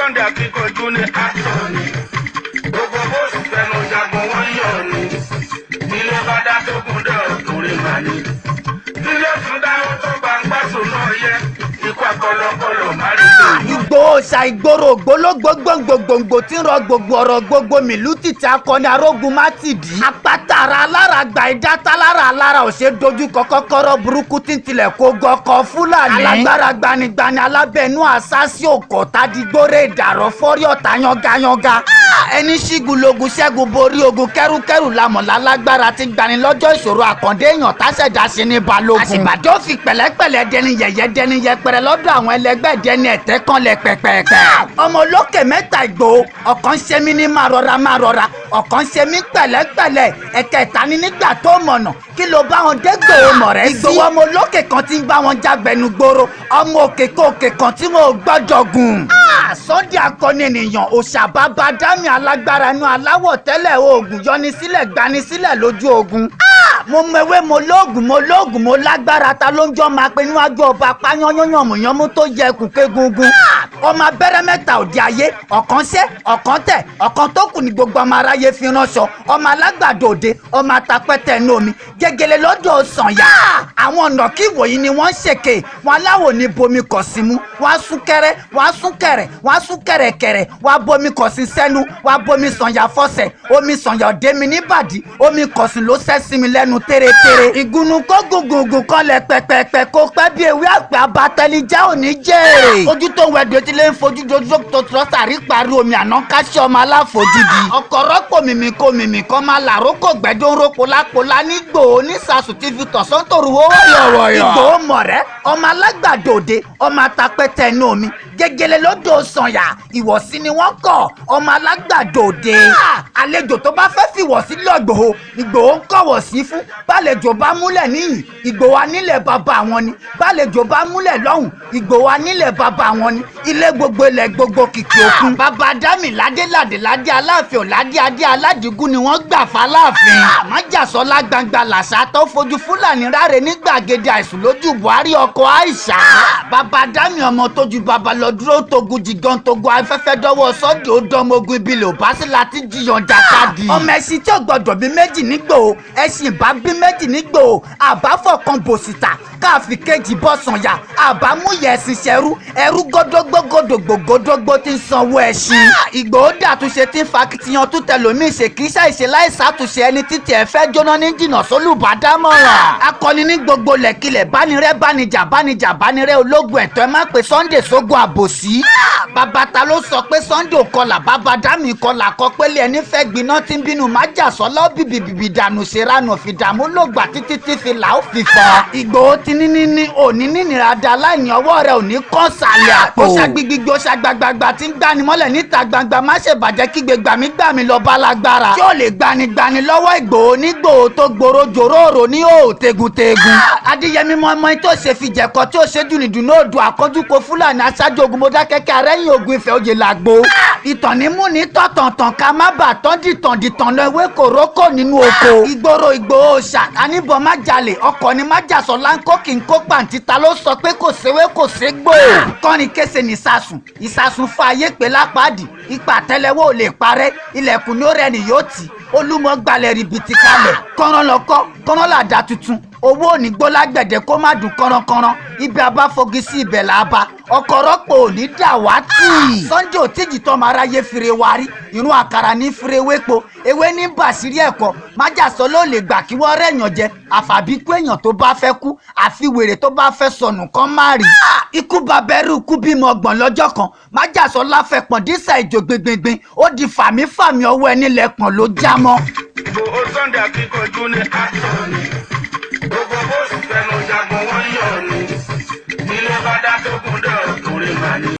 Sunday akíkanjú ní àtọ̀ni gbogbo bó sì fẹnu jagun wọ́n yọ̀ ni ilé bá dá tó kún dé ọkùnrin mà ní ilé tún dáwọ́ tó gbangba sùn náà yẹ ikú akọlọkọlọ má rí tó. Ìgbòho ṣà ìgboro gbólógbòǹgbòǹgbò tí ń rọ gbogbo ọ̀rọ̀ gbogbo mìlú títí akọni arógun má ti dì. Apátara alára gba ìdáta lára alára ò ṣe dojú kọ kọ́kọ́rọ́ burúkú tí ń tilẹ̀ kó gọkọ Fúlàní. Alágbára gbanigbani alábẹ́nú àṣàṣì òkò tadigbore ìdàrọ̀ fọ́rí ọ̀tá yangayanga. Ẹni ṣígun lógun ṣẹ́gun borí ogun kẹ́rùkẹ́rù lamọ̀ lálágbára ti gbani lọ́jọ́ ìṣòro àkàndé èèyàn táṣẹ̀dá sí ní balógun. Àṣìbàdé ò fi pẹ̀lẹ́pẹ̀lẹ́ dẹni yẹ̀yẹ́ dẹni yẹpẹrẹ lọ́dọ̀ àwọn ẹlẹgbẹ́ dẹni ẹ̀tẹ́ kan lẹ pẹ̀pẹ̀pẹ̀. Ọmọ olókè mẹ́ta Ìgbòho ọ̀kan ṣe mí ní máa rọra ọ̀kan ṣe mí pẹ̀lẹ́pẹ̀lẹ́ ẹ̀kẹta ní nígbà tó mọ̀nà kí ló bá wọn dé Ìgbòho mọ̀ rẹ́ sí. Ìgbòho ọmọ olókè kan ti ń bá wọn jágbẹnu gbòòrò ọmọ òkè kóòkè kan tí wọn ò gbọ́dọ̀ gùn. Sunday akọni ènìyàn òòṣà bàbá dámì alágbára inú aláwọ̀ tẹ́lẹ̀ oògùn yọni sílẹ̀ gbani sílẹ̀ lójú ogun. Mo mewé mo lóògùn mo lágbára ta ló ń jọ máa pe níwájú ọba pányányánmùyánmú tó yẹ ẹkùn kégungun. Ọmọ abẹ́rẹ́ mẹ́ta òde ayé ọ̀kan ṣẹ́ ọ̀kan tẹ̀ ọ̀kan tó kù ní gbogbo ọmọ aráyé fi ránṣọ ọmọ alágbàdo òde ọmọ atapẹ́tẹ̀ inú omi gẹ́gẹ́lẹ́ lọ́dọ̀ Sànyà. Àwọn ọ̀nà kí ìwòyí ni wọ́n ń ṣèké wọn aláwọ̀ ní bomi kọ̀ sí mú wọ́n á sún kẹ́rẹ́ wọ́n á sún kẹ̀rẹ̀ wọ́n á sún kẹ̀rẹ̀kẹ̀rẹ̀ wọ́n á bomi kọ̀ sí sẹ́nu wọ́n á bomi Sànyà fọ́sẹ̀ omi Sànyà òde mi níbàdí omi kọ̀sìn ló sẹ́ sí mi lẹ́nu tẹ́rẹ́tẹ́rẹ́. Ìgúnnu kó gùngùngùn kan lẹ̀ pẹ̀pẹ̀pẹ̀ kó pẹ́ bí ewé àgbẹ̀ abatẹnijẹ́ òní jẹ́. Ojú tó ń wẹ̀dọ̀ ti lé ń fojú dojú tó tọ́ sàrí parí omi àná káṣí ọmọ aláfojúdi. Ọkọ̀ rọ́pò mímí kan máa làró kò gbẹ́dọ̀ rópolápola ní Ìgbòho ní sàṣù tí fi tọ̀sán tòru owó yọ̀wọ̀yọ̀. Ìgbòho mọ̀rẹ́ ọmọ alágbàdo òde ọmọ atapẹ́tẹ̀ inú omi gẹ́gẹ́lẹ́ lọ́dọ̀ Sànyà ìwọ̀sí ni wọ́n kọ̀ ọmọ alágbàdo òde. Àlejò tó bá fẹ́ fìwọ̀sí lọ́gbòho Ìgbòho ń kọ̀wọ̀ sí fún bálejò bá múlẹ̀ níyì Ìgbòho anílẹ̀ bàbá wọn ni bálejò bá múlẹ̀ lọ́hùn Ìgbòho anílẹ̀ bàbá wọn ni ilé gbogbo ilẹ̀ gbogbo kìkì òkun. Bàbá dámì ládé aláàfin ọ̀ládé adé aládìgún ni wọ́n gbà fáláàfin. Àmájàsọ́lá gbangba làṣà tó fojú Fúlàní ráre ní gbàgede àìsùn lójú Buhari ọkọ̀ Àìṣà. Bàbá dámì ọmọ tójú bàbá lọ dúró togun jìgàn togun afẹ́fẹ́ dọ́wọ́ sọ́dọ̀ ó dánmọ́gun ibi lè bá sí láti jiyàn jàkadì. Ọmọ ẹṣin tí ò gbọdọ̀ bí méjì nígbò ẹṣin bá bí méjì nígbò àbáfọ̀kan bòsìtà káàfi kejì bọ́ Sànyà àbámúyẹ̀ ẹ̀sìn ṣẹrú ẹrú gódógbó tí ń sanwó ẹṣin. Ìgbòho dàtúnṣe tí ń fa kìtìyàn tó tẹlòmíì ṣe kì í ṣàìṣe láìsàtúnṣe ẹni títí ẹ fẹ́ jóná ní jìnnà sólùbádámọ̀ràn. Akọni ní gbogbo lẹ̀kílẹ̀ bánirẹ́ ológun ẹ̀tọ́ ẹ má pe Sunday sógun àbòsí. Bàbá ta ló sọ pé Sunday ò kọlà bàbá dámì kọlà kọ pélé ẹni fẹ́ gbiná tí ń bínú Májàsọ́lá bìbìbìbì dànù ṣèrànù fìdààmú lògbà títí tí fi là ó fi fọ́. Ìgbòho ti ní òní nínira da láìní ọwọ́ rẹ̀ òní kọ́ sàlẹ̀ àpò. Ó ṣàgbìgbìgbì ó ṣàgbàgbàgbà tí ń gbani mọ́lẹ̀ níta gbangba má ṣe bàjẹ́ kígbe gbàmí lọ bá lágbára. Tí ó lè gbanigbani lọ́wọ́ Ìgbòho nígbòho tó gbòòrò jòròrò ní òò tegun. Adéyẹmí mọ́mọ́ tó ṣe fi jẹ̀kọ́ tí ó ṣe dùnìdùnú odò àkọ́jú ko Fúlàní aṣáájú ogun Mọdákẹ́kẹ́ arẹ́yìn ogun Ifẹ̀ oyè làgbo. Ìtàn ní mú ní tọ̀tàn ká má bà tán dìtàn lọ ewé kòrókò nínú oko. Ìgboro Ìgbòho ṣà àníbọ̀ má jalè ọkọ̀ ni Májàsọ́lá ń kó kì í kó pàǹtí ta ló sọ pé kò séwé kò ségbò. Kọ́ni kése ní ìsàsùn fa ayé pé lápáàdì ipa àtẹ́lẹwọ́ ò lè parẹ́ ilẹ̀kùn ní ó rẹ̀ ni yóò tì Olúmọ gbalẹ̀ rìbìtì kalẹ̀ kọ́rán lọ́kọ́ kọ́rán làdá tuntun owó òní gbólágbẹ̀dẹ̀ kó má dùn kọ́rán ibi abáfogi sí ibẹ̀ làbá ọkọ̀ rọ́pò òní dàwátì. Sunday òtíjì tọ́mọ aráyé fire wárí irun àkàrà ní fire wépo ewé ní bàṣírí ẹ̀kọ́ Májàsọ́lá ló lè gbà kí wọ́n rẹ̀yàn jẹ àfàbí kú èèyàn tó bá fẹ́ kú àfi wèrè tó bá fẹ́ sọnù kan má rí. Ikú babẹ́rù kú bímọ ọgbọ̀n lọ́jọ́ kan Májàsọ́lá fẹ́ pọ̀n dísà ìjò gbẹngbẹngbẹng ó di fàmí ọwọ́ ẹni lẹ́pọ̀n ló já mọ́. Ìgbòho Sunday akíkanjú ní àtọ̀ni.